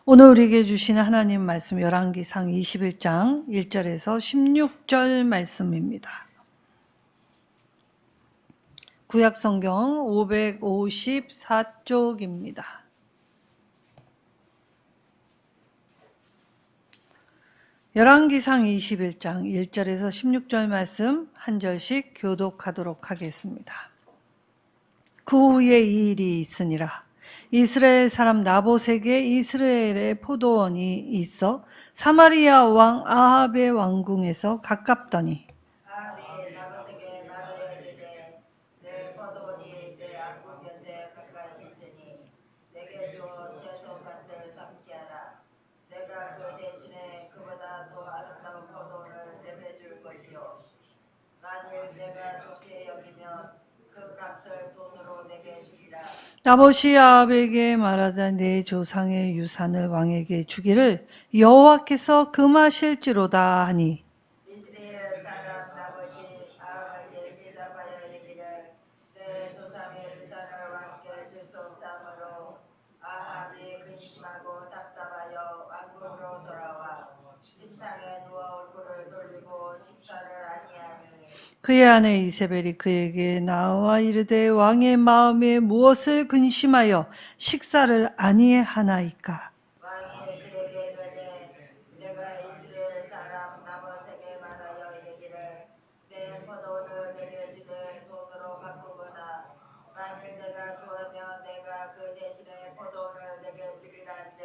오늘 우리에게 주시는 하나님 말씀 열왕기상 21장 1절에서 16절 말씀입니다. 구약성경 554쪽입니다. 열왕기상 21장 1절에서 16절 말씀 한 절씩 교독하도록 하겠습니다. 그 후에 이 일이 있으니라. 이스라엘 사람 나봇에게 이스라엘의 포도원이 있어 사마리아 왕 아합의 왕궁에서 가깝더니 아합이 나봇에게 말하여 이르되 내 포도원이 내 왕궁곁에 가까이 있으니 내게 줘 채소밭을 삼게 하라. 내가 그 대신에 그보다 더 아름다운 포도원을 내배줄 것이요 만일 내가 좋게 여기면 그 값을 돈으로 내게 주리라. 나봇이 아합에게 말하다 내 조상의 유산을 왕에게 주기를 여호와께서 금하실지로다 하니 이스라엘 사람 나봇이 아합에게 대답하여 이르기를 내 조상의 유산을 왕께 줄 수 없다므로 아합이 근심하고 답답하여 왕궁으로 돌아와 침상에 누워 얼굴을 돌리고 식사를 아니하니 그의 아내 이세벨이 그에게 나와 이르되 왕의 마음에 무엇을 근심하여 식사를 아니하나이까. 왕이 그에게 이르되 내가 이스라엘 사람 나봇에게 말하여 이르기를 내 포도원을 내게 주되 돈으로 바꾸거나 만일 내가 좋으면 내가 그 대신에 포도원을 내게 주리란즉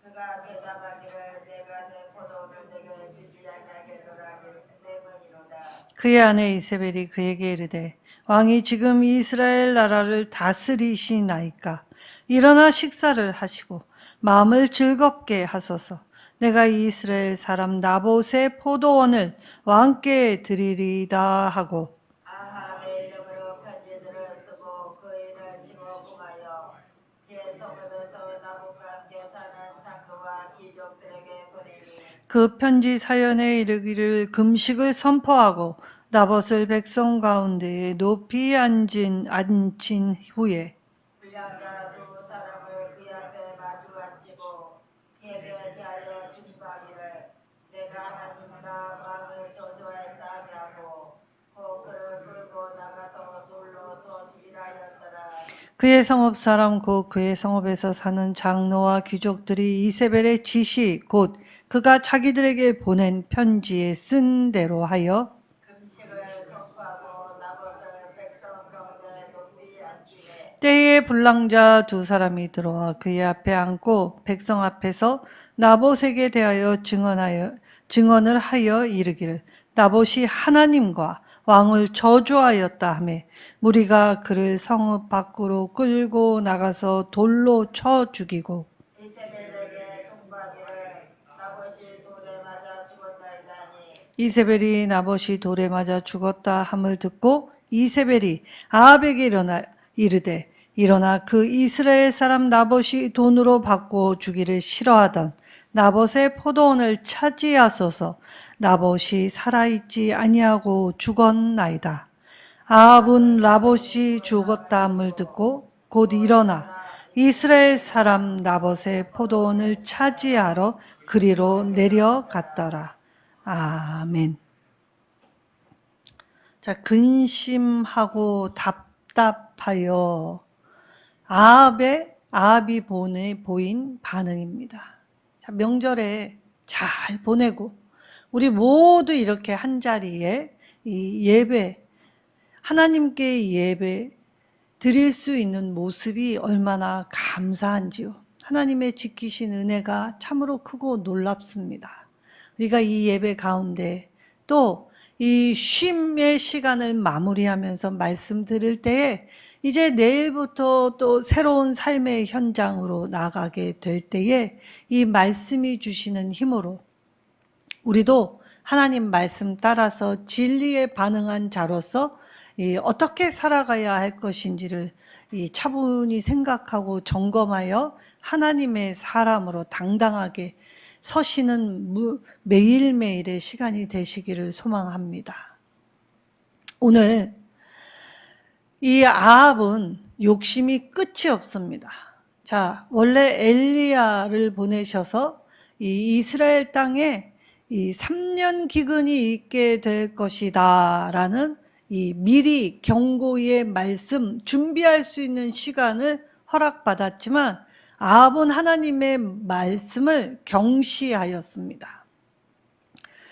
그가 대답하기를 내가 내 포도원을 내게 주지 아니하겠노라 때문이로다. 그의 아내 이세벨이 그에게 이르되 왕이 지금 이스라엘 나라를 다스리시나이까. 일어나 식사를 하시고 마음을 즐겁게 하소서. 내가 이스라엘 사람 나봇의 포도원을 왕께 드리리다 하고 아합의 이름으로 편지들을 쓰고 그 일을 지고 kum하여 그의 성읍에서 나봇과 함께 사는 장로와 귀족들에게 보내니 그 편지 사연에 이르기를 금식을 선포하고 나봇을 백성 가운데에 높이 앉힌 후에 불량자 두 사람을 그 앞에 마주 앉히고 그에게 대하여 징조하기를 내가 하나님과 왕을 저주하였다 하고 곧 그를 끌고 나가서 돌로 쳐 죽이라 하였더라. 그의 성읍 사람 곧 그의 성읍에서 사는 장로와 귀족들이 이세벨의 지시 곧 그가 자기들에게 보낸 편지에 쓴 대로 하여 금식을 선포하고 나봇을 백성 가운데 높이 앉히되 때에 불랑자 두 사람이 들어와 그의 앞에 앉고 백성 앞에서 나봇에게 대하여 증언을 하여 이르기를 나봇이 하나님과 왕을 저주하였다 하매 무리가 그를 성읍 밖으로 끌고 나가서 돌로 쳐 죽이고 이세벨에게 통보하기를 나봇이 돌에 맞아 죽었나이다니 이세벨이 나봇이 돌에 맞아 죽었다 함을 듣고 이세벨이 아합에게 이르되 일어나 그 이스라엘 사람 나봇이 돈으로 바꾸어 주기를 싫어하던 나봇의 포도원을 차지하소서. 나봇이 살아있지 아니하고 죽었나이다. 아합은 나봇이 죽었다 함을 듣고 곧 일어나 이스라엘 사람 나봇의 포도원을 차지하러 그리로 내려갔더라. 아멘. 자, 근심하고 답답하여 아합이 보인 반응입니다. 자, 명절에 잘 보내고 우리 모두 이렇게 한 자리에 이 예배, 하나님께 예배 드릴 수 있는 모습이 얼마나 감사한지요. 하나님의 지키신 은혜가 참으로 크고 놀랍습니다. 우리가 이 예배 가운데 또 이 쉼의 시간을 마무리하면서 말씀 드릴 때에 이제 내일부터 또 새로운 삶의 현장으로 나가게 될 때에 이 말씀이 주시는 힘으로 우리도 하나님 말씀 따라서 진리에 반응한 자로서 어떻게 살아가야 할 것인지를 차분히 생각하고 점검하여 하나님의 사람으로 당당하게 서시는 매일매일의 시간이 되시기를 소망합니다. 오늘 이 아합은 욕심이 끝이 없습니다. 자, 원래 엘리야를 보내셔서 이 이스라엘 땅에 이 3년 기근이 있게 될 것이다 라는 이 미리 경고의 말씀, 준비할 수 있는 시간을 허락받았지만 아합은 하나님의 말씀을 경시하였습니다.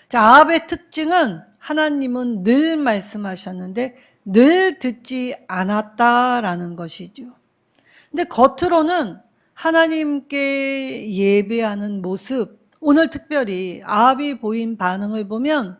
자, 아합의 특징은 하나님은 늘 말씀하셨는데 늘 듣지 않았다라는 것이죠. 근데 겉으로는 하나님께 예배하는 모습, 오늘 특별히 아합이 보인 반응을 보면,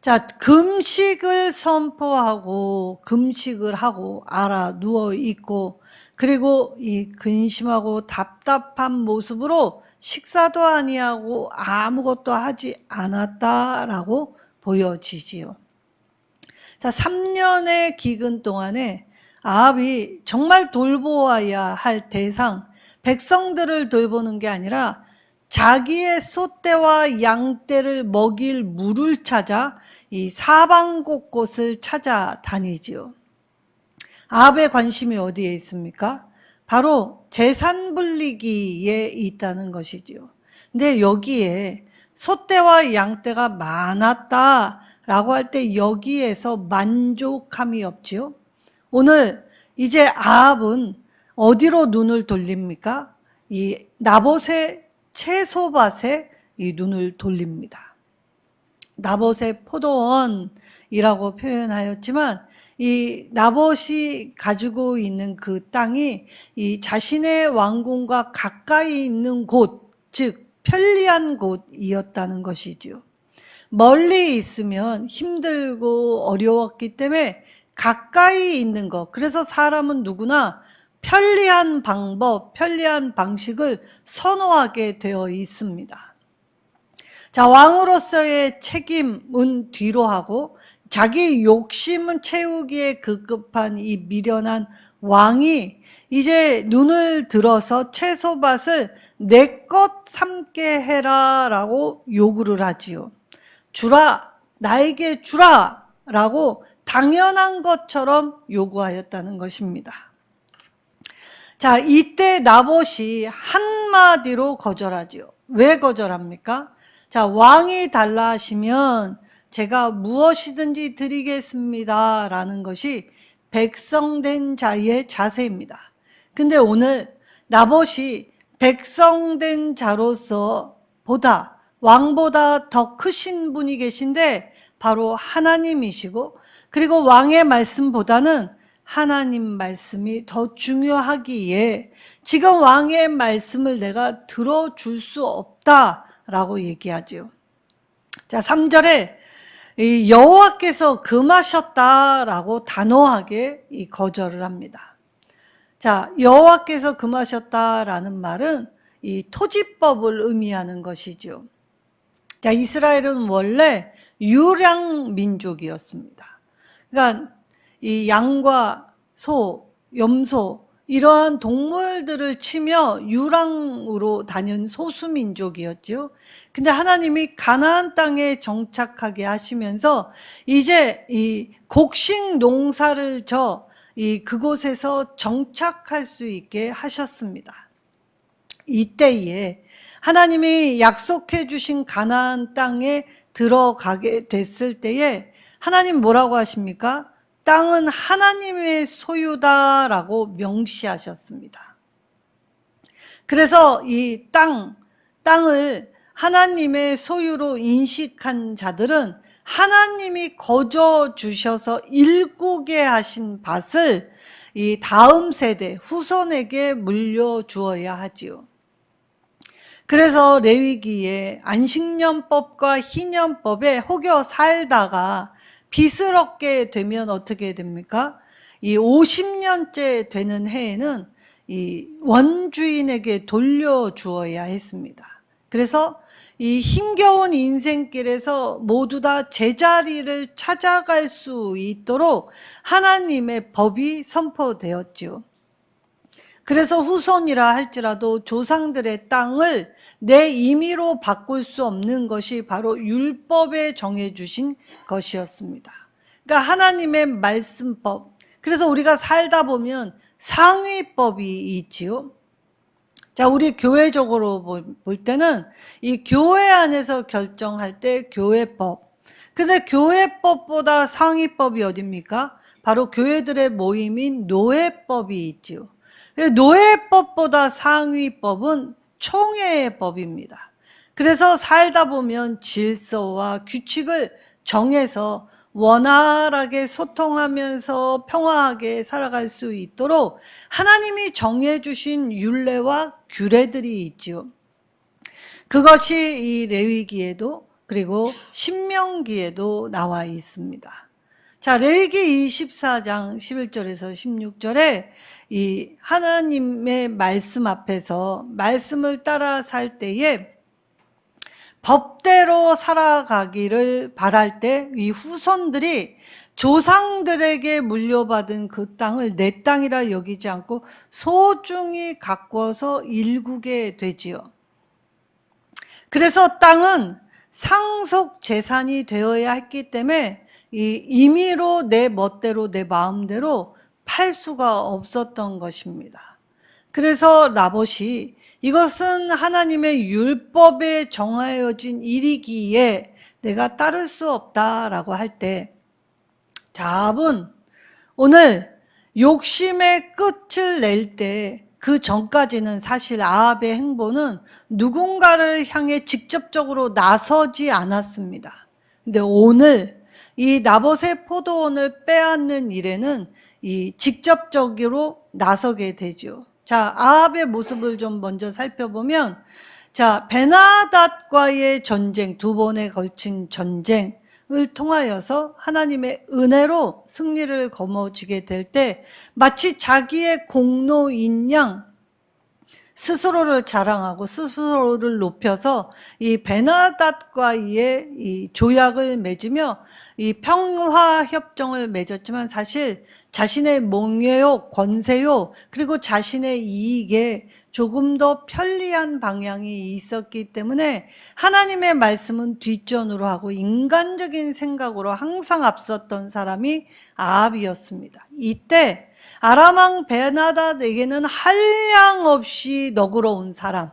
자, 금식을 선포하고 금식을 하고 알아 누워 있고, 그리고 이 근심하고 답답한 모습으로 식사도 아니하고 아무것도 하지 않았다라고 보여지지요. 자, 3년의 기근 동안에 아합이 정말 돌보아야 할 대상, 백성들을 돌보는 게 아니라 자기의 소떼와 양떼를 먹일 물을 찾아 이 사방 곳곳을 찾아다니지요. 아합의 관심이 어디에 있습니까? 바로 재산 불리기에 있다는 것이지요. 근데 여기에 소떼와 양떼가 많았다라고 할 때 여기에서 만족함이 없지요. 오늘 이제 아합은 어디로 눈을 돌립니까? 이 나봇의 채소밭에 이 눈을 돌립니다. 나봇의 포도원이라고 표현하였지만 이 나봇이 가지고 있는 그 땅이 이 자신의 왕궁과 가까이 있는 곳, 즉 편리한 곳이었다는 것이지요. 멀리 있으면 힘들고 어려웠기 때문에 가까이 있는 것, 그래서 사람은 누구나 편리한 방법, 편리한 방식을 선호하게 되어 있습니다. 자, 왕으로서의 책임은 뒤로 하고 자기 욕심은 채우기에 급급한 이 미련한 왕이 이제 눈을 들어서 채소밭을 내 것 삼게 해라 라고 요구를 하지요. 주라, 나에게 주라 라고 당연한 것처럼 요구하였다는 것입니다. 자, 이때 나봇이 한마디로 거절하지요. 왜 거절합니까? 자, 왕이 달라 하시면 제가 무엇이든지 드리겠습니다 라는 것이 백성된 자의 자세입니다. 근데 오늘 나봇이 백성된 자로서 보다 왕보다 더 크신 분이 계신데 바로 하나님이시고, 그리고 왕의 말씀보다는 하나님 말씀이 더 중요하기에 지금 왕의 말씀을 내가 들어줄 수 없다라고 얘기하죠. 자, 3절에 이 여호와께서 금하셨다라고 단호하게 이 거절을 합니다. 자, 여호와께서 금하셨다라는 말은 이 토지법을 의미하는 것이죠. 자, 이스라엘은 원래 유랑 민족이었습니다. 그러니까 이 양과 소, 염소 이러한 동물들을 치며 유랑으로 다닌 소수민족이었죠. 근데 하나님이 가나안 땅에 정착하게 하시면서 이제 이 곡식 농사를 그곳에서 정착할 수 있게 하셨습니다. 이때에 하나님이 약속해 주신 가나안 땅에 들어가게 됐을 때에 하나님 뭐라고 하십니까? 땅은 하나님의 소유다라고 명시하셨습니다. 그래서 이 땅을 하나님의 소유로 인식한 자들은 하나님이 거저 주셔서 일구게 하신 밭을 이 다음 세대, 후손에게 물려주어야 하지요. 그래서 레위기에 안식년법과 희년법에 혹여 살다가 빚을 얻게 되면 어떻게 됩니까? 이 50년째 되는 해에는 이 원주인에게 돌려주어야 했습니다. 그래서 이 힘겨운 인생길에서 모두 다 제자리를 찾아갈 수 있도록 하나님의 법이 선포되었지요. 그래서 후손이라 할지라도 조상들의 땅을 내 임의로 바꿀 수 없는 것이 바로 율법에 정해주신 것이었습니다. 그러니까 하나님의 말씀법. 그래서 우리가 살다 보면 상위법이 있지요. 자, 우리 교회적으로 볼 때는 이 교회 안에서 결정할 때 교회법. 근데 교회법보다 상위법이 어딥니까? 바로 교회들의 모임인 노예법이 있지요. 노예법보다 상위법은 총회법입니다. 그래서 살다 보면 질서와 규칙을 정해서 원활하게 소통하면서 평화하게 살아갈 수 있도록 하나님이 정해주신 율례와 규례들이 있지요. 그것이 이 레위기에도 그리고 신명기에도 나와 있습니다. 자, 레위기 24장 11절에서 16절에 이 하나님의 말씀 앞에서 말씀을 따라 살 때에 법대로 살아가기를 바랄 때 이 후손들이 조상들에게 물려받은 그 땅을 내 땅이라 여기지 않고 소중히 가꿔서 일구게 되지요. 그래서 땅은 상속 재산이 되어야 했기 때문에 이 임의로 내 멋대로 내 마음대로 팔 수가 없었던 것입니다. 그래서 나봇이 이것은 하나님의 율법에 정하여진 일이기에 내가 따를 수 없다라고 할 때, 자합은 오늘 욕심의 끝을 낼 때 그 전까지는 사실 아합의 행보는 누군가를 향해 직접적으로 나서지 않았습니다. 근데 오늘 이 나봇의 포도원을 빼앗는 일에는 이 직접적으로 나서게 되죠. 자, 아합의 모습을 좀 먼저 살펴보면, 자, 베나닷과의 전쟁, 두 번에 걸친 전쟁을 통하여서 하나님의 은혜로 승리를 거머쥐게 될 때 마치 자기의 공로인 양 스스로를 자랑하고 스스로를 높여서 이 베나닷과의 이 조약을 맺으며 이 평화 협정을 맺었지만 사실 자신의 몽예요, 권세요, 그리고 자신의 이익에 조금 더 편리한 방향이 있었기 때문에 하나님의 말씀은 뒷전으로 하고 인간적인 생각으로 항상 앞섰던 사람이 아합이었습니다. 이때 아람 왕 베나닷에게는 한량없이 너그러운 사람,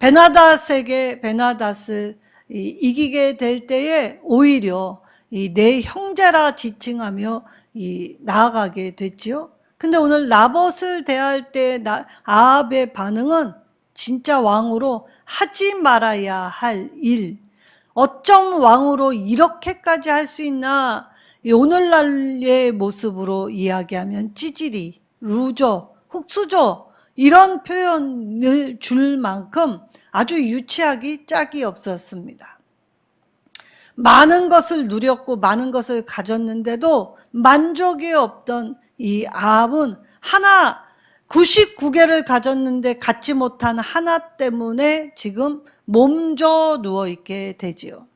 베나닷을 이기게 될 때에 오히려 내 형제라 지칭하며 나아가게 됐지요. 근데 오늘 나봇을 대할 때 아합의 반응은 진짜 왕으로 하지 말아야 할 일, 어쩜 왕으로 이렇게까지 할 수 있나. 오늘날의 모습으로 이야기하면 찌질이, 루저, 흙수저 이런 표현을 줄 만큼 아주 유치하기 짝이 없었습니다. 많은 것을 누렸고 많은 것을 가졌는데도 만족이 없던 이 아합은 99개를 가졌는데 갖지 못한 하나 때문에 지금 몸져 누워있게 되지요.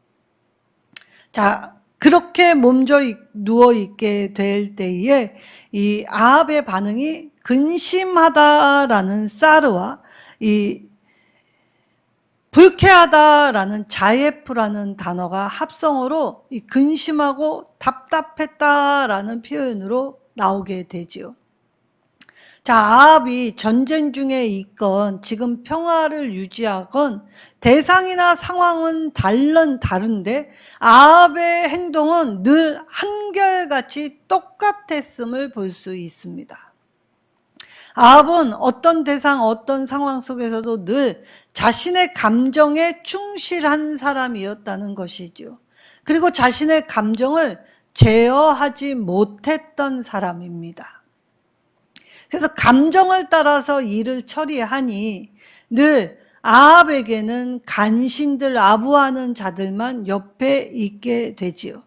자, 그렇게 몸져 누워있게 될 때에 이 아합의 반응이 근심하다라는 사르와 이 불쾌하다라는 자예프라는 단어가 합성어로 이 근심하고 답답했다라는 표현으로 나오게 되지요. 자, 아합이 전쟁 중에 있건 지금 평화를 유지하건 대상이나 상황은 다른데 아합의 행동은 늘 한결같이 똑같았음을 볼 수 있습니다. 아합은 어떤 대상, 어떤 상황 속에서도 늘 자신의 감정에 충실한 사람이었다는 것이죠. 그리고 자신의 감정을 제어하지 못했던 사람입니다. 그래서 감정을 따라서 일을 처리하니 늘 아합에게는 간신들, 아부하는 자들만 옆에 있게 되지요.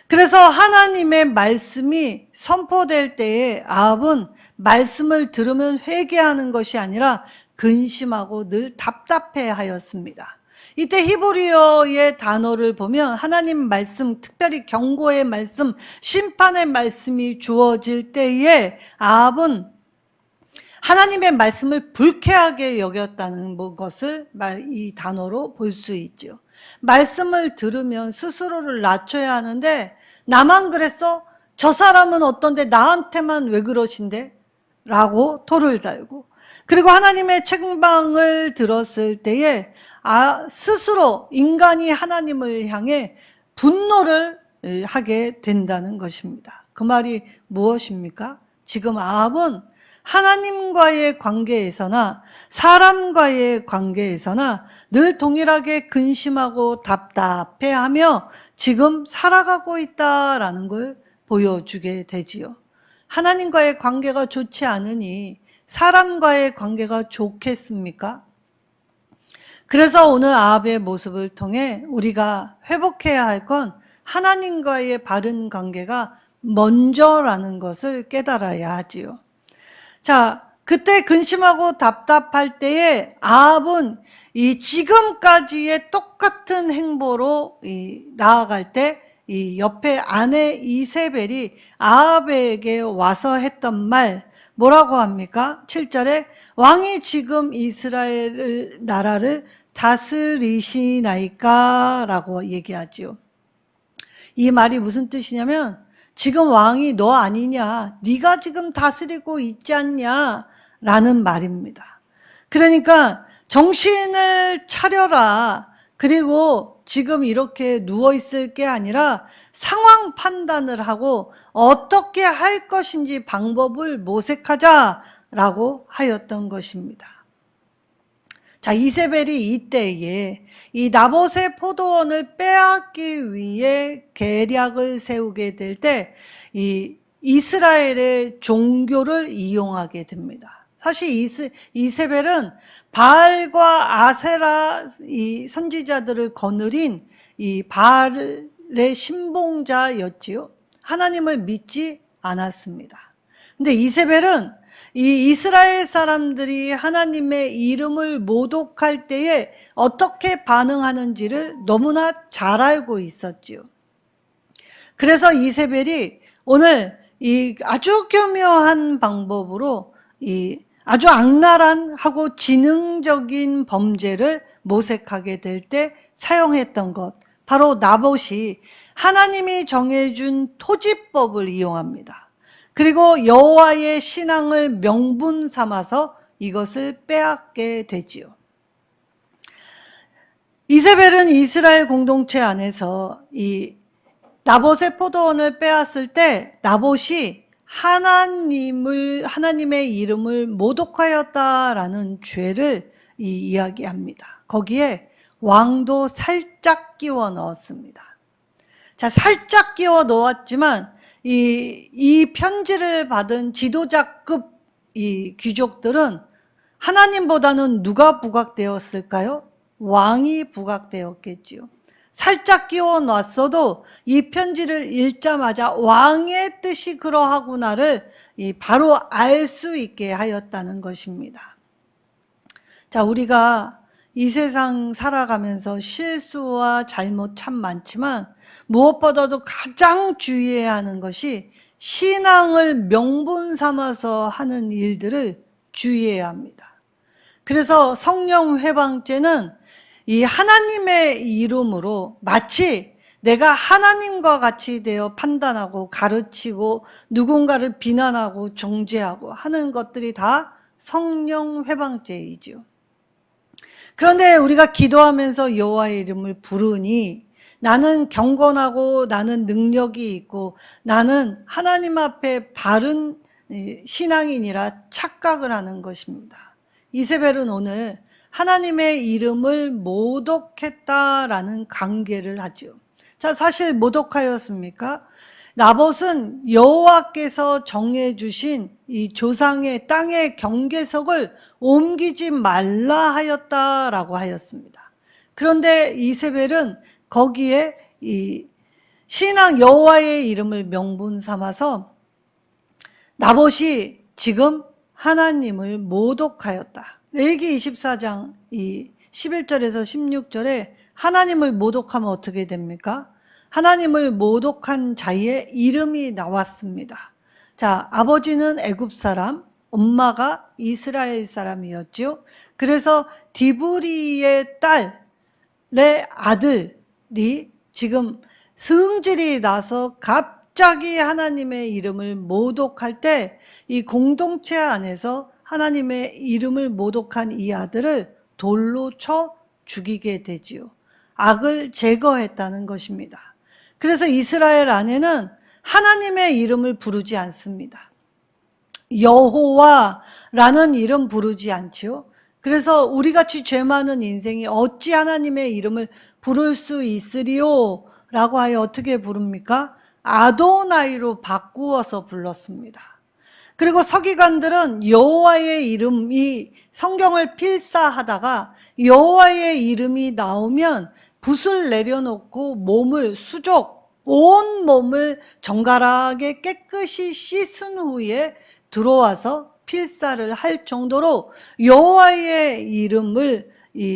그래서 하나님의 말씀이 선포될 때에 아합은 말씀을 들으면 회개하는 것이 아니라 근심하고 늘 답답해 하였습니다. 이때 히브리어의 단어를 보면 하나님 말씀, 특별히 경고의 말씀, 심판의 말씀이 주어질 때에 아합은 하나님의 말씀을 불쾌하게 여겼다는 것을 이 단어로 볼 수 있죠. 말씀을 들으면 스스로를 낮춰야 하는데 나만 그랬어? 저 사람은 어떤데 나한테만 왜 그러신데? 라고 토를 달고, 그리고 하나님의 책망을 들었을 때에 스스로 인간이 하나님을 향해 분노를 하게 된다는 것입니다. 그 말이 무엇입니까? 지금 아합은 하나님과의 관계에서나 사람과의 관계에서나 늘 동일하게 근심하고 답답해하며 지금 살아가고 있다라는 걸 보여주게 되지요. 하나님과의 관계가 좋지 않으니 사람과의 관계가 좋겠습니까? 그래서 오늘 아합의 모습을 통해 우리가 회복해야 할 건 하나님과의 바른 관계가 먼저라는 것을 깨달아야 하지요. 자, 그때 근심하고 답답할 때에 아합은 이 지금까지의 똑같은 행보로 나아갈 때 이 옆에 아내 이세벨이 아합에게 와서 했던 말 뭐라고 합니까? 7절에 왕이 지금 이스라엘 나라를 다스리시나이까? 라고 얘기하지요. 이 말이 무슨 뜻이냐면 지금 왕이 너 아니냐? 네가 지금 다스리고 있지 않냐? 라는 말입니다. 그러니까 정신을 차려라. 그리고 지금 이렇게 누워있을 게 아니라 상황 판단을 하고 어떻게 할 것인지 방법을 모색하자라고 하였던 것입니다. 자, 이세벨이 이때에 이 나봇의 포도원을 빼앗기 위해 계략을 세우게 될 때 이 이스라엘의 종교를 이용하게 됩니다. 사실 이세벨은 바알과 아세라 이 선지자들을 거느린 이 바알의 신봉자였지요. 하나님을 믿지 않았습니다. 근데 이세벨은 이 이스라엘 사람들이 하나님의 이름을 모독할 때에 어떻게 반응하는지를 너무나 잘 알고 있었지요. 그래서 이세벨이 오늘 이 아주 교묘한 방법으로 이 아주 악랄한 하고 지능적인 범죄를 모색하게 될 때 사용했던 것, 바로 나봇이 하나님이 정해준 토지법을 이용합니다. 그리고 여호와의 신앙을 명분 삼아서 이것을 빼앗게 되지요. 이세벨은 이스라엘 공동체 안에서 이 나봇의 포도원을 빼앗을 때 나봇이 하나님의 이름을 모독하였다라는 죄를 이야기합니다. 거기에 왕도 살짝 끼워 넣었습니다. 자, 살짝 끼워 넣었지만 이 편지를 받은 지도자급 이 귀족들은 하나님보다는 누가 부각되었을까요? 왕이 부각되었겠지요. 살짝 끼워 놨어도 이 편지를 읽자마자 왕의 뜻이 그러하구나를 바로 알 수 있게 하였다는 것입니다. 자, 우리가 이 세상 살아가면서 실수와 잘못 참 많지만 무엇보다도 가장 주의해야 하는 것이 신앙을 명분 삼아서 하는 일들을 주의해야 합니다. 그래서 성령 회방죄는 이 하나님의 이름으로 마치 내가 하나님과 같이 되어 판단하고 가르치고 누군가를 비난하고 정죄하고 하는 것들이 다 성령 회방죄이지요. 그런데 우리가 기도하면서 여호와의 이름을 부르니 나는 경건하고 나는 능력이 있고 나는 하나님 앞에 바른 신앙인이라 착각을 하는 것입니다. 이세벨은 오늘 하나님의 이름을 모독했다라는 관계를 하죠. 자, 사실 모독하였습니까? 나봇은 여호와께서 정해주신 이 조상의 땅의 경계석을 옮기지 말라 하였다라고 하였습니다. 그런데 이세벨은 거기에 이 신앙 여호와의 이름을 명분 삼아서 나봇이 지금 하나님을 모독하였다. 레위기 24장 이 11절에서 16절에 하나님을 모독하면 어떻게 됩니까? 하나님을 모독한 자의 이름이 나왔습니다. 자, 아버지는 애굽 사람, 엄마가 이스라엘 사람이었죠. 그래서 디브리의 딸의 아들이 지금 승질이 나서 갑자기 하나님의 이름을 모독할 때 이 공동체 안에서 하나님의 이름을 모독한 이 아들을 돌로 쳐 죽이게 되지요. 악을 제거했다는 것입니다. 그래서 이스라엘 안에는 하나님의 이름을 부르지 않습니다. 여호와라는 이름 부르지 않지요. 그래서 우리같이 죄 많은 인생이 어찌 하나님의 이름을 부를 수 있으리요? 라고 하여 어떻게 부릅니까? 아도나이로 바꾸어서 불렀습니다. 그리고 서기관들은 여호와의 이름이 성경을 필사하다가 여호와의 이름이 나오면 붓을 내려놓고 몸을 온 몸을 정갈하게 깨끗이 씻은 후에 들어와서 필사를 할 정도로 여호와의 이름을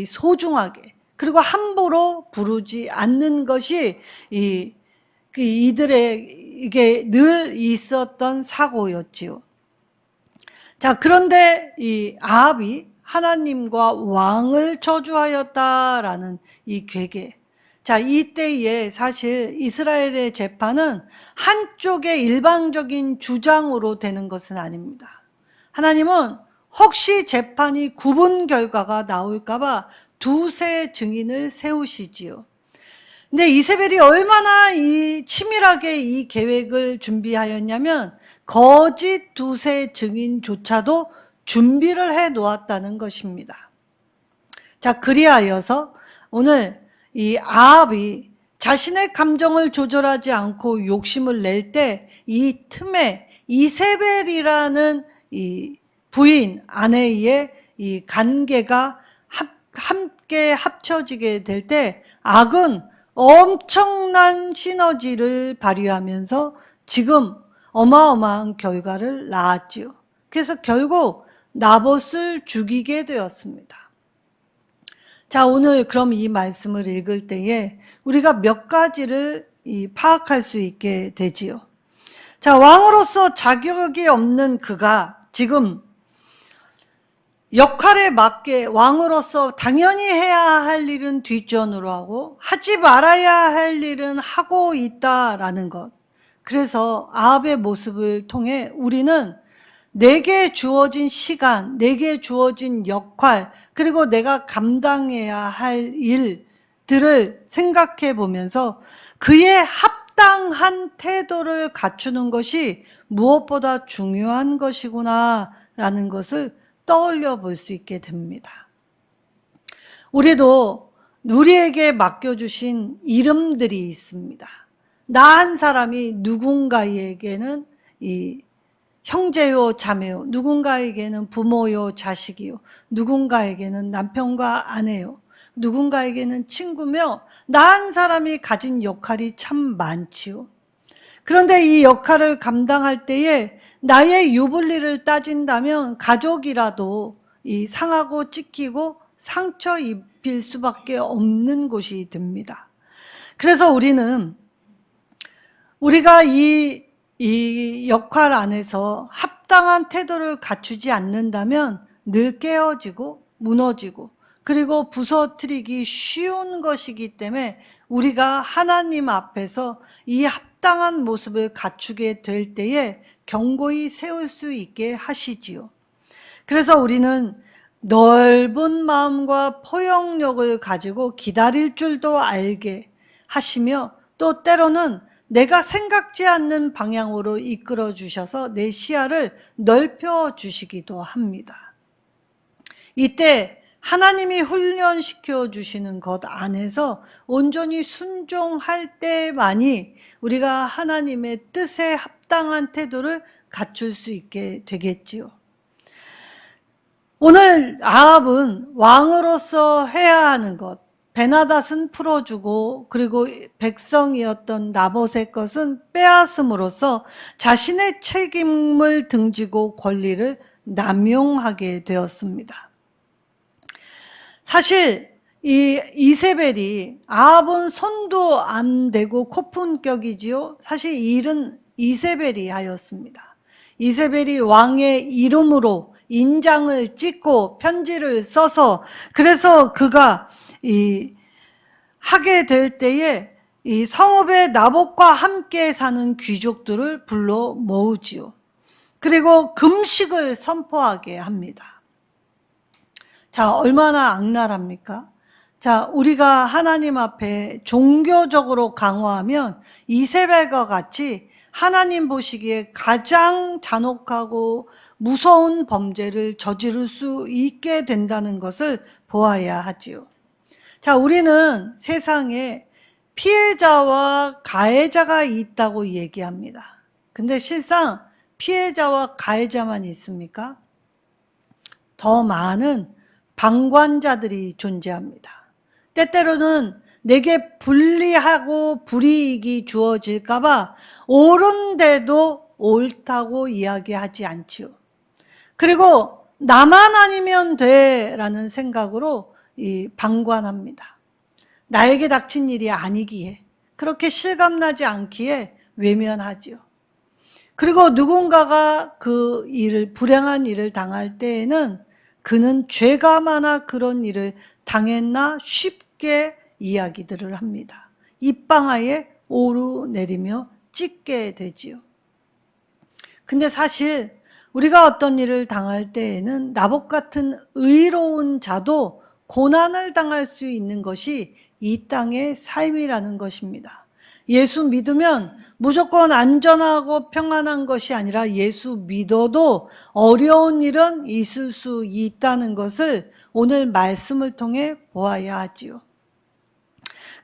소중하게 그리고 함부로 부르지 않는 것이 이들에게 늘 있었던 사고였지요. 자, 그런데 이 아합이 하나님과 왕을 저주하였다라는 이 괴계. 자, 이때에 사실 이스라엘의 재판은 한쪽의 일방적인 주장으로 되는 것은 아닙니다. 하나님은 혹시 재판이 구분 결과가 나올까봐 두세 증인을 세우시지요. 근데 이세벨이 얼마나 치밀하게 이 계획을 준비하였냐면 거짓 두세 증인조차도 준비를 해 놓았다는 것입니다. 자, 그리하여서 오늘 이 아합이 자신의 감정을 조절하지 않고 욕심을 낼 때 이 틈에 이세벨이라는 이 부인 아내의 이 관계가 함께 합쳐지게 될 때 악은 엄청난 시너지를 발휘하면서 지금 어마어마한 결과를 낳았지요. 그래서 결국 나봇을 죽이게 되었습니다. 자, 오늘 그럼 이 말씀을 읽을 때에 우리가 몇 가지를 파악할 수 있게 되지요. 자, 왕으로서 자격이 없는 그가 지금 역할에 맞게 왕으로서 당연히 해야 할 일은 뒷전으로 하고 하지 말아야 할 일은 하고 있다라는 것. 그래서 아합의 모습을 통해 우리는 내게 주어진 시간, 내게 주어진 역할, 그리고 내가 감당해야 할 일들을 생각해 보면서 그의 합당한 태도를 갖추는 것이 무엇보다 중요한 것이구나라는 것을 떠올려 볼 수 있게 됩니다. 우리도 우리에게 맡겨주신 이름들이 있습니다. 나 한 사람이 누군가에게는 이 형제요 자매요, 누군가에게는 부모요 자식이요, 누군가에게는 남편과 아내요, 누군가에게는 친구며 나 한 사람이 가진 역할이 참 많지요. 그런데 이 역할을 감당할 때에 나의 유불리를 따진다면 가족이라도 상하고 찢기고 상처 입힐 수밖에 없는 곳이 됩니다. 그래서 우리가 이 역할 안에서 합당한 태도를 갖추지 않는다면 늘 깨어지고 무너지고 그리고 부서뜨리기 쉬운 것이기 때문에 우리가 하나님 앞에서 이 합당한 모습을 갖추게 될 때에 경고히 세울 수 있게 하시지요. 그래서 우리는 넓은 마음과 포용력을 가지고 기다릴 줄도 알게 하시며 또 때로는 내가 생각지 않는 방향으로 이끌어 주셔서 내 시야를 넓혀 주시기도 합니다. 이때 하나님이 훈련시켜 주시는 것 안에서 온전히 순종할 때만이 우리가 하나님의 뜻에 합당한 태도를 갖출 수 있게 되겠지요. 오늘 아합은 왕으로서 해야 하는 것, 베나닷은 풀어주고 그리고 백성이었던 나봇의 것은 빼앗음으로써 자신의 책임을 등지고 권리를 남용하게 되었습니다. 사실 이 이세벨이 아합은 손도 안 대고 코푼격이지요. 사실 이 일은 이세벨이 하였습니다. 이세벨이 왕의 이름으로 인장을 찍고 편지를 써서 그래서 그가 하게 될 때에 이 성읍의 나봇과 함께 사는 귀족들을 불러 모으지요. 그리고 금식을 선포하게 합니다. 자, 얼마나 악랄합니까? 자, 우리가 하나님 앞에 종교적으로 강화하면 이세벨과 같이 하나님 보시기에 가장 잔혹하고 무서운 범죄를 저지를 수 있게 된다는 것을 보아야 하지요. 자, 우리는 세상에 피해자와 가해자가 있다고 얘기합니다. 근데 실상 피해자와 가해자만 있습니까? 더 많은 방관자들이 존재합니다. 때때로는 내게 불리하고 불이익이 주어질까봐 옳은데도 옳다고 이야기하지 않지요. 그리고 나만 아니면 돼라는 생각으로 방관합니다. 나에게 닥친 일이 아니기에, 그렇게 실감나지 않기에 외면하지요. 그리고 누군가가 그 일을, 불행한 일을 당할 때에는 그는 죄가 많아 그런 일을 당했나 쉽게 이야기들을 합니다. 입방아에 오르내리며 찢게 되지요. 근데 사실 우리가 어떤 일을 당할 때에는 나봇 같은 의로운 자도 고난을 당할 수 있는 것이 이 땅의 삶이라는 것입니다. 예수 믿으면 무조건 안전하고 평안한 것이 아니라 예수 믿어도 어려운 일은 있을 수 있다는 것을 오늘 말씀을 통해 보아야 하지요.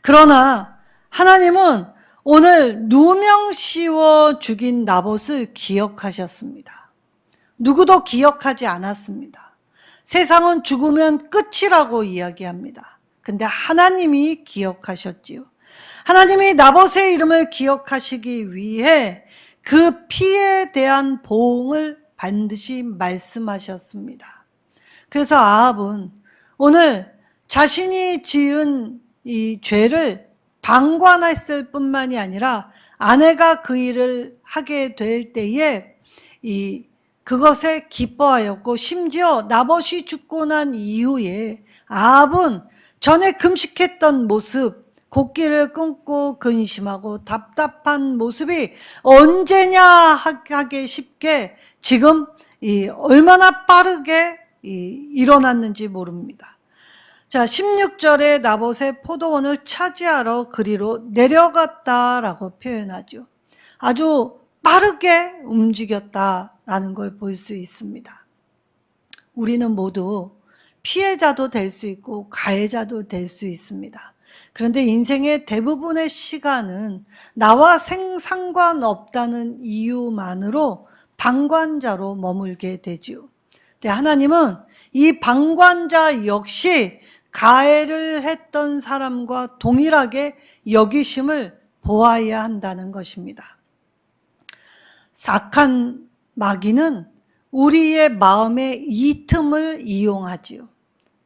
그러나 하나님은 오늘 누명 씌워 죽인 나봇을 기억하셨습니다. 누구도 기억하지 않았습니다. 세상은 죽으면 끝이라고 이야기합니다. 근데 하나님이 기억하셨지요. 하나님이 나봇의 이름을 기억하시기 위해 그 피에 대한 보응을 반드시 말씀하셨습니다. 그래서 아합은 오늘 자신이 지은 이 죄를 방관했을 뿐만이 아니라 아내가 그 일을 하게 될 때에 그것에 기뻐하였고, 심지어 나봇이 죽고 난 이후에 아합은 전에 금식했던 모습, 곡기를 끊고 근심하고 답답한 모습이 언제냐 하기 쉽게 지금 얼마나 빠르게 일어났는지 모릅니다. 자, 16절에 나봇의 포도원을 차지하러 그리로 내려갔다라고 표현하죠. 아주 빠르게 움직였다라는 걸 볼 수 있습니다. 우리는 모두 피해자도 될 수 있고 가해자도 될 수 있습니다. 그런데 인생의 대부분의 시간은 나와 상관없다는 이유만으로 방관자로 머물게 되지요. 근데 하나님은 이 방관자 역시 가해를 했던 사람과 동일하게 여기심을 보아야 한다는 것입니다. 악한 마귀는 우리의 마음의 이 틈을 이용하지요.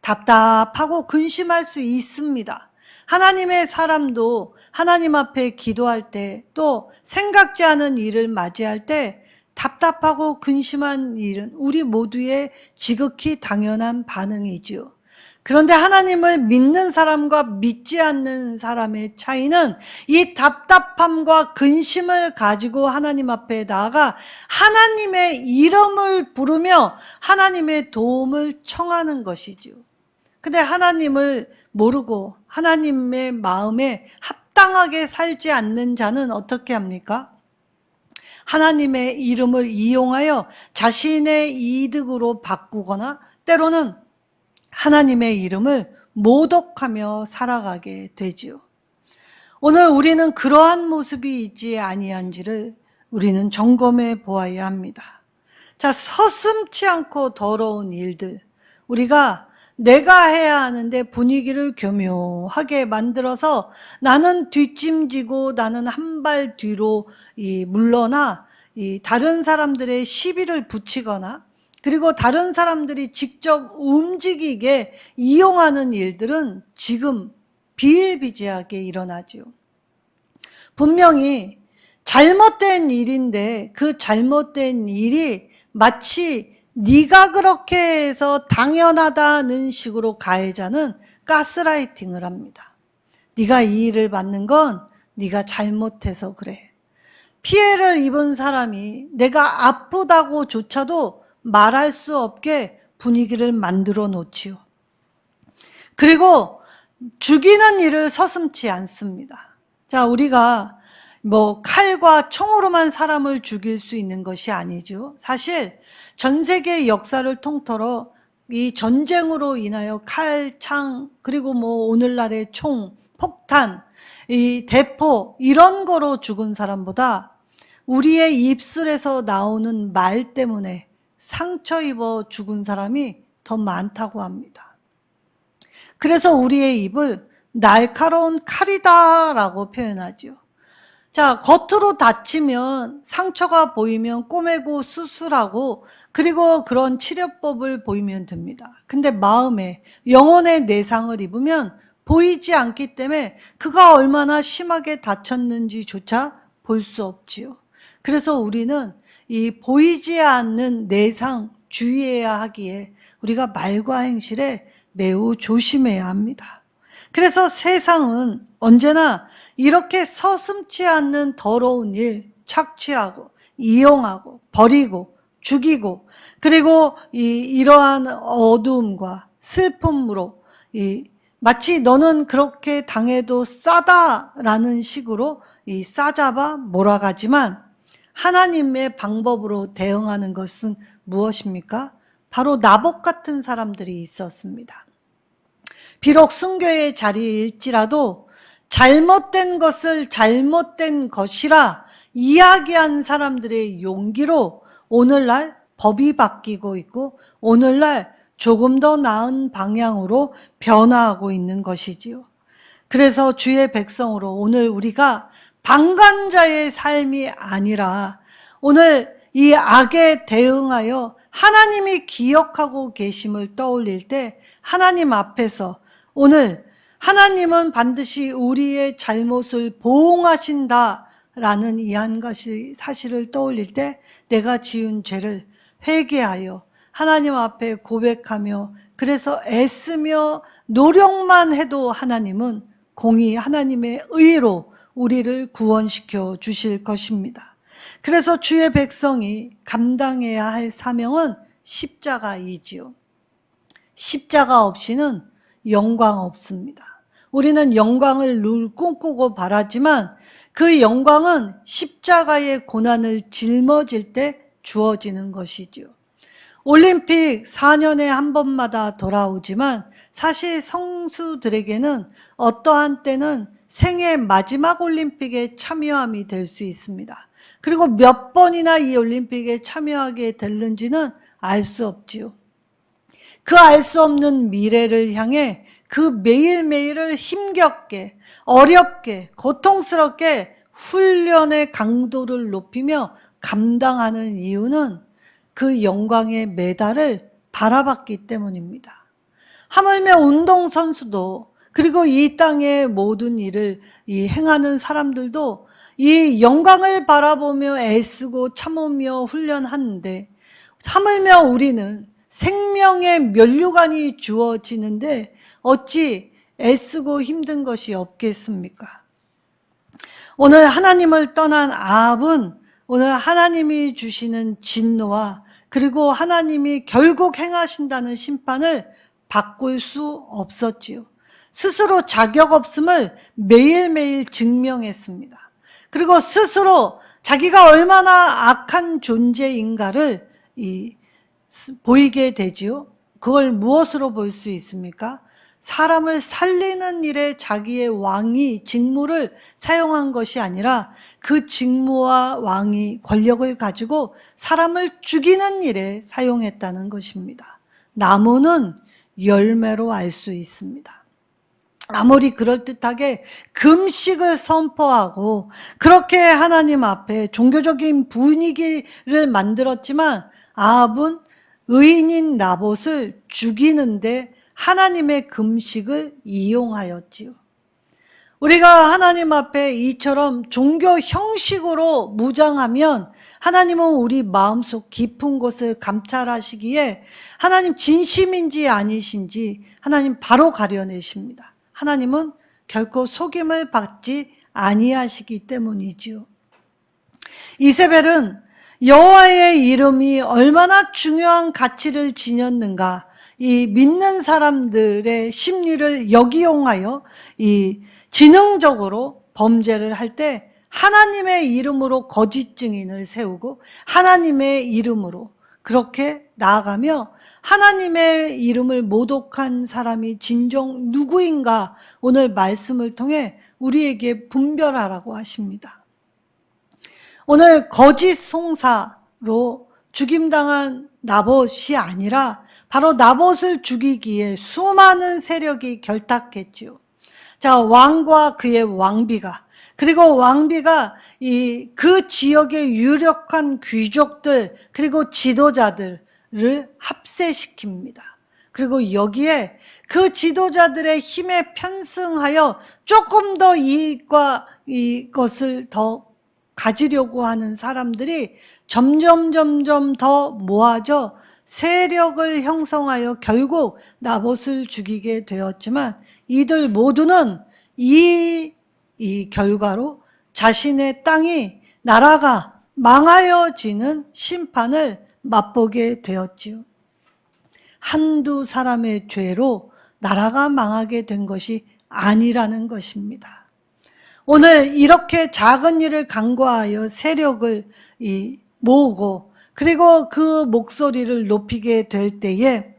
답답하고 근심할 수 있습니다. 하나님의 사람도 하나님 앞에 기도할 때, 또 생각지 않은 일을 맞이할 때 답답하고 근심한 일은 우리 모두의 지극히 당연한 반응이지요. 그런데 하나님을 믿는 사람과 믿지 않는 사람의 차이는 이 답답함과 근심을 가지고 하나님 앞에 나아가 하나님의 이름을 부르며 하나님의 도움을 청하는 것이지요. 근데 하나님을 모르고 하나님의 마음에 합당하게 살지 않는 자는 어떻게 합니까? 하나님의 이름을 이용하여 자신의 이득으로 바꾸거나 때로는 하나님의 이름을 모독하며 살아가게 되지요. 오늘 우리는 그러한 모습이 있지 아니한지를 우리는 점검해 보아야 합니다. 자, 서슴지 않고 더러운 일들, 우리가 내가 해야 하는데 분위기를 교묘하게 만들어서 나는 뒷짐지고 나는 한 발 뒤로 물러나 다른 사람들의 시비를 붙이거나, 그리고 다른 사람들이 직접 움직이게 이용하는 일들은 지금 비일비재하게 일어나죠. 분명히 잘못된 일인데 그 잘못된 일이 마치 네가 그렇게 해서 당연하다는 식으로 가해자는 가스라이팅을 합니다. 네가 이 일을 받는 건 네가 잘못해서 그래. 피해를 입은 사람이 내가 아프다고조차도 말할 수 없게 분위기를 만들어 놓지요. 그리고 죽이는 일을 서슴지 않습니다. 자, 우리가 칼과 총으로만 사람을 죽일 수 있는 것이 아니죠. 사실 전 세계 역사를 통틀어 이 전쟁으로 인하여 칼, 창, 그리고 오늘날의 총, 폭탄, 이 대포 이런 거로 죽은 사람보다 우리의 입술에서 나오는 말 때문에 상처 입어 죽은 사람이 더 많다고 합니다. 그래서 우리의 입을 날카로운 칼이다라고 표현하죠. 자, 겉으로 다치면 상처가 보이면 꼬매고 수술하고 그리고 그런 치료법을 보이면 됩니다. 근데 마음에 영혼의 내상을 입으면 보이지 않기 때문에 그가 얼마나 심하게 다쳤는지조차 볼 수 없지요. 그래서 우리는 이 보이지 않는 내상 주의해야 하기에 우리가 말과 행실에 매우 조심해야 합니다. 그래서 세상은 언제나 이렇게 서슴지 않는 더러운 일 착취하고 이용하고 버리고 죽이고 그리고 이러한 어두움과 슬픔으로 마치 너는 그렇게 당해도 싸다라는 식으로 싸잡아 몰아가지만 하나님의 방법으로 대응하는 것은 무엇입니까? 바로 나봇 같은 사람들이 있었습니다. 비록 순교의 자리일지라도 잘못된 것을 잘못된 것이라 이야기한 사람들의 용기로 오늘날 법이 바뀌고 있고 오늘날 조금 더 나은 방향으로 변화하고 있는 것이지요. 그래서 주의 백성으로 오늘 우리가 방관자의 삶이 아니라 오늘 이 악에 대응하여 하나님이 기억하고 계심을 떠올릴 때 하나님 앞에서 오늘 하나님은 반드시 우리의 잘못을 보응하신다라는 이 한 가지 사실을 떠올릴 때 내가 지은 죄를 회개하여 하나님 앞에 고백하며 그래서 애쓰며 노력만 해도 하나님은 공의 하나님의 의로 우리를 구원시켜 주실 것입니다. 그래서 주의 백성이 감당해야 할 사명은 십자가이지요. 십자가 없이는 영광 없습니다. 우리는 영광을 늘 꿈꾸고 바라지만 그 영광은 십자가의 고난을 짊어질 때 주어지는 것이지요. 올림픽 4년에 한 번마다 돌아오지만 사실 성수들에게는 어떠한 때는 생애 마지막 올림픽에 참여함이 될 수 있습니다. 그리고 몇 번이나 이 올림픽에 참여하게 될는지는 알 수 없지요. 그 알 수 없는 미래를 향해 그 매일매일을 힘겹게 어렵게 고통스럽게 훈련의 강도를 높이며 감당하는 이유는 그 영광의 메달을 바라봤기 때문입니다. 하물며 운동선수도 그리고 이 땅의 모든 일을 행하는 사람들도 이 영광을 바라보며 애쓰고 참으며 훈련하는데 하물며 우리는 생명의 면류관이 주어지는데 어찌 애쓰고 힘든 것이 없겠습니까? 오늘 하나님을 떠난 아합은 오늘 하나님이 주시는 진노와 그리고 하나님이 결국 행하신다는 심판을 바꿀 수 없었지요. 스스로 자격 없음을 매일매일 증명했습니다. 그리고 스스로 자기가 얼마나 악한 존재인가를 보이게 되지요. 그걸 무엇으로 볼 수 있습니까? 사람을 살리는 일에 자기의 왕이 직무를 사용한 것이 아니라 그 직무와 왕이 권력을 가지고 사람을 죽이는 일에 사용했다는 것입니다. 나무는 열매로 알 수 있습니다. 아무리 그럴듯하게 금식을 선포하고 그렇게 하나님 앞에 종교적인 분위기를 만들었지만 아합은 의인인 나봇을 죽이는데 하나님의 금식을 이용하였지요. 우리가 하나님 앞에 이처럼 종교 형식으로 무장하면 하나님은 우리 마음속 깊은 곳을 감찰하시기에 하나님 진심인지 아니신지 하나님 바로 가려내십니다. 하나님은 결코 속임을 받지 아니하시기 때문이지요. 이세벨은 여호와의 이름이 얼마나 중요한 가치를 지녔는가, 이 믿는 사람들의 심리를 역이용하여 이 지능적으로 범죄를 할 때 하나님의 이름으로 거짓 증인을 세우고 하나님의 이름으로 그렇게 나아가며 하나님의 이름을 모독한 사람이 진정 누구인가 오늘 말씀을 통해 우리에게 분별하라고 하십니다. 오늘 거짓 송사로 죽임당한 나봇이 아니라 바로 나봇을 죽이기에 수많은 세력이 결탁했지요. 자, 왕과 그의 왕비가, 그리고 왕비가 그 지역의 유력한 귀족들 그리고 지도자들을 합세시킵니다. 그리고 여기에 그 지도자들의 힘에 편승하여 조금 더 이익과 이것을 더 가지려고 하는 사람들이 점점 더 모아져 세력을 형성하여 결국 나봇을 죽이게 되었지만 이들 모두는 이 결과로 자신의 땅이 나라가 망하여지는 심판을 맛보게 되었지요. 한두 사람의 죄로 나라가 망하게 된 것이 아니라는 것입니다. 오늘 이렇게 작은 일을 간과하여 세력을 모으고 그리고 그 목소리를 높이게 될 때에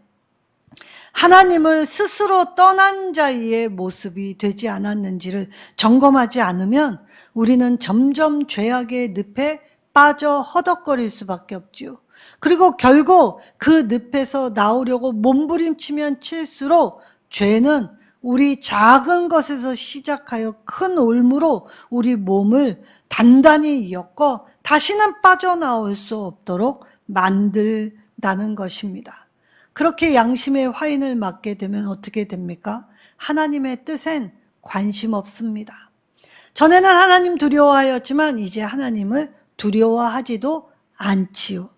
하나님을 스스로 떠난 자의 모습이 되지 않았는지를 점검하지 않으면 우리는 점점 죄악의 늪에 빠져 허덕거릴 수밖에 없지요. 그리고 결국 그 늪에서 나오려고 몸부림치면 칠수록 죄는 우리 작은 것에서 시작하여 큰 올무로 우리 몸을 단단히 엮어 다시는 빠져나올 수 없도록 만들다는 것입니다. 그렇게 양심의 화인을 맞게 되면 어떻게 됩니까? 하나님의 뜻엔 관심 없습니다. 전에는 하나님 두려워하였지만 이제 하나님을 두려워하지도 않지요.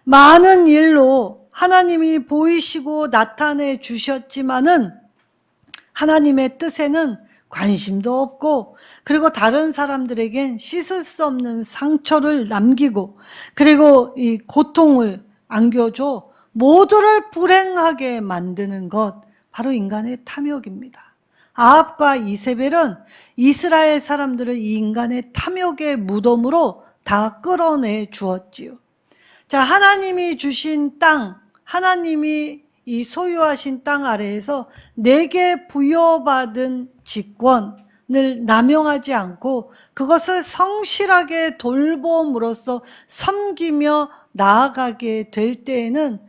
많은 일로 하나님이 보이시고 나타내 주셨지만은 하나님의 뜻에는 관심도 없고 그리고 다른 사람들에겐 씻을 수 없는 상처를 남기고 그리고 이 고통을 안겨줘 모두를 불행하게 만드는 것, 바로 인간의 탐욕입니다. 아합과 이세벨은 이스라엘 사람들을 이 인간의 탐욕의 무덤으로 다 끌어내 주었지요. 자, 하나님이 주신 땅, 하나님이 이 소유하신 땅 아래에서 내게 부여받은 직권을 남용하지 않고 그것을 성실하게 돌봄으로써 섬기며 나아가게 될 때에는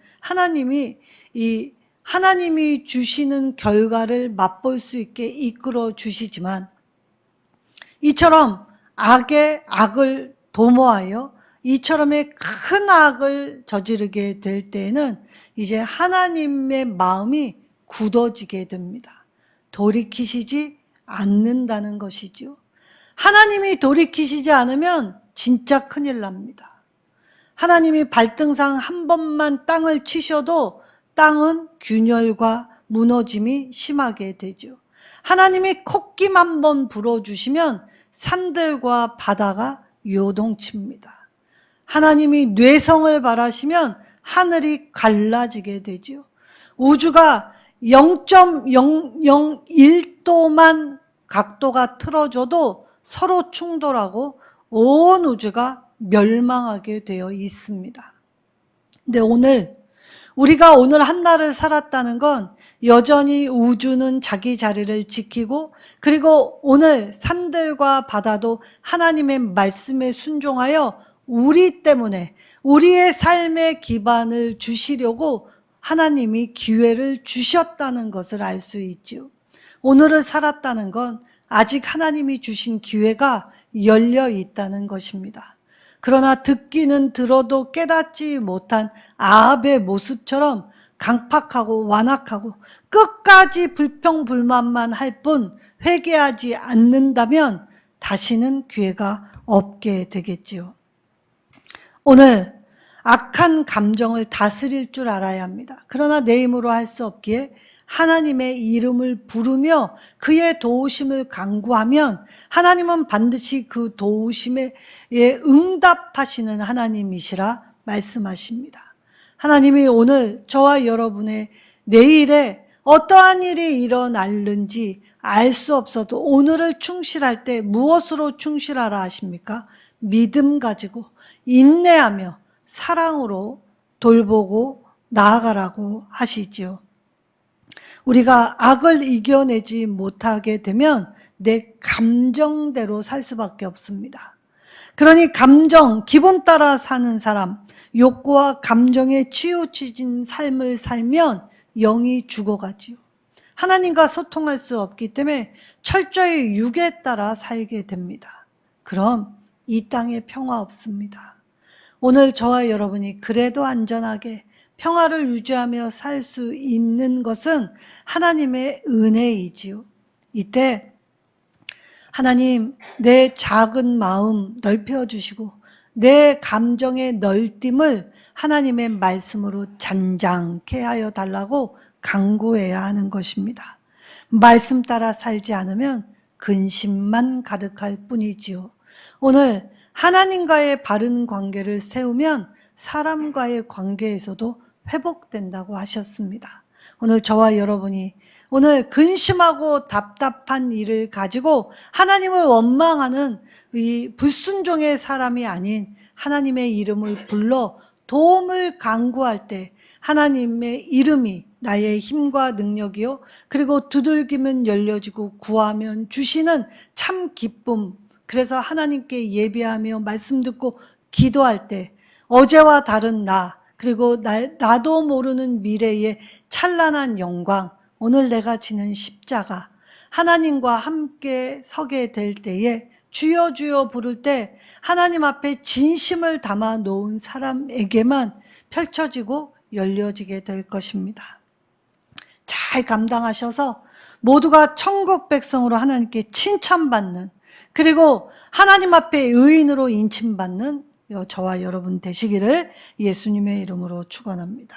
하나님이 주시는 결과를 맛볼 수 있게 이끌어 주시지만 이처럼 악을 도모하여 이처럼의 큰 악을 저지르게 될 때에는 이제 하나님의 마음이 굳어지게 됩니다. 돌이키시지 않는다는 것이죠. 하나님이 돌이키시지 않으면 진짜 큰일 납니다. 하나님이 발등상 한 번만 땅을 치셔도 땅은 균열과 무너짐이 심하게 되죠. 하나님이 콧김 한 번 불어주시면 산들과 바다가 요동칩니다. 하나님이 뇌성을 바라시면 하늘이 갈라지게 되죠. 우주가 0.001도만 각도가 틀어져도 서로 충돌하고 온 우주가 멸망하게 되어 있습니다. 근데 우리가 오늘 한날을 살았다는 건 여전히 우주는 자기 자리를 지키고 그리고 오늘 산들과 바다도 하나님의 말씀에 순종하여 우리 때문에 우리의 삶의 기반을 주시려고 하나님이 기회를 주셨다는 것을 알 수 있지요. 오늘을 살았다는 건 아직 하나님이 주신 기회가 열려 있다는 것입니다. 그러나 듣기는 들어도 깨닫지 못한 아합의 모습처럼 강팍하고 완악하고 끝까지 불평불만만 할 뿐 회개하지 않는다면 다시는 기회가 없게 되겠지요. 오늘 악한 감정을 다스릴 줄 알아야 합니다. 그러나 내 힘으로 할 수 없기에 하나님의 이름을 부르며 그의 도우심을 간구하면 하나님은 반드시 그 도우심에 응답하시는 하나님이시라 말씀하십니다. 하나님이 오늘 저와 여러분의 내일에 어떠한 일이 일어날는지 알 수 없어도 오늘을 충실할 때 무엇으로 충실하라 하십니까? 믿음 가지고 인내하며 사랑으로 돌보고 나아가라고 하시지요. 우리가 악을 이겨내지 못하게 되면 내 감정대로 살 수밖에 없습니다. 그러니 감정, 기분 따라 사는 사람, 욕구와 감정에 치우쳐진 삶을 살면 영이 죽어가지요. 하나님과 소통할 수 없기 때문에 철저히 육에 따라 살게 됩니다. 그럼 이 땅에 평화 없습니다. 오늘 저와 여러분이 그래도 안전하게 평화를 유지하며 살 수 있는 것은 하나님의 은혜이지요. 이때 하나님, 내 작은 마음 넓혀주시고 내 감정의 널뛰음을 하나님의 말씀으로 잔잔케 하여 달라고 간구해야 하는 것입니다. 말씀 따라 살지 않으면 근심만 가득할 뿐이지요. 오늘 하나님과의 바른 관계를 세우면 사람과의 관계에서도 회복된다고 하셨습니다. 오늘 저와 여러분이 오늘 근심하고 답답한 일을 가지고 하나님을 원망하는 이 불순종의 사람이 아닌 하나님의 이름을 불러 도움을 간구할 때 하나님의 이름이 나의 힘과 능력이요, 그리고 두들기면 열려지고 구하면 주시는 참 기쁨. 그래서 하나님께 예배하며 말씀 듣고 기도할 때 어제와 다른 나, 그리고 나도 모르는 미래의 찬란한 영광, 오늘 내가 지는 십자가, 하나님과 함께 서게 될 때에 주여 주여 부를 때 하나님 앞에 진심을 담아 놓은 사람에게만 펼쳐지고 열려지게 될 것입니다. 잘 감당하셔서 모두가 천국 백성으로 하나님께 칭찬받는, 그리고 하나님 앞에 의인으로 인침받는 저와 여러분 되시기를 예수님의 이름으로 축원합니다.